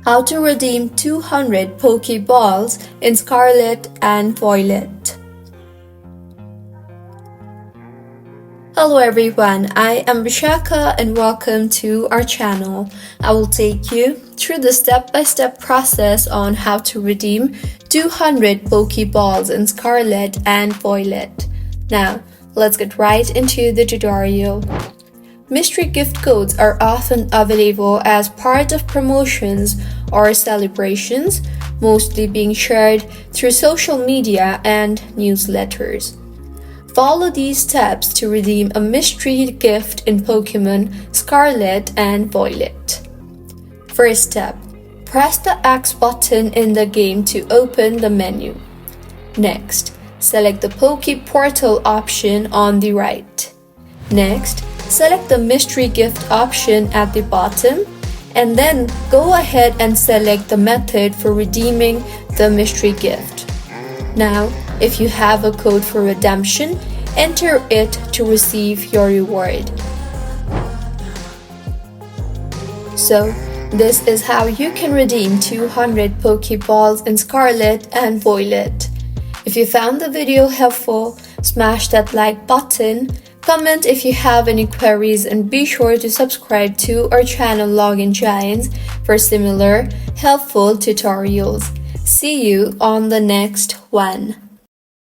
How to redeem 200 Pokeballs in Scarlet and Violet. Hello everyone, I am Vishaka and welcome to our channel. I will take you through the step-by-step process on how to redeem 200 Pokeballs in Scarlet and Violet. Now, let's get right into the tutorial. Mystery gift codes are often available as part of promotions or celebrations, mostly being shared through social media and newsletters. Follow these steps to redeem a mystery gift in Pokemon Scarlet and Violet. First step, press the X button in the game to open the menu. Next, select the Poke Portal option on the right. Next, select the mystery gift option at the bottom, and then go ahead and select the method for redeeming the mystery gift. Now, if you have a code for redemption, enter it to receive your reward. So, this is how you can redeem 200 Pokeballs in Scarlet and Violet. If you found the video helpful, smash that like button, comment if you have any queries, and be sure to subscribe to our channel Login Giants for similar helpful tutorials. See you on the next one.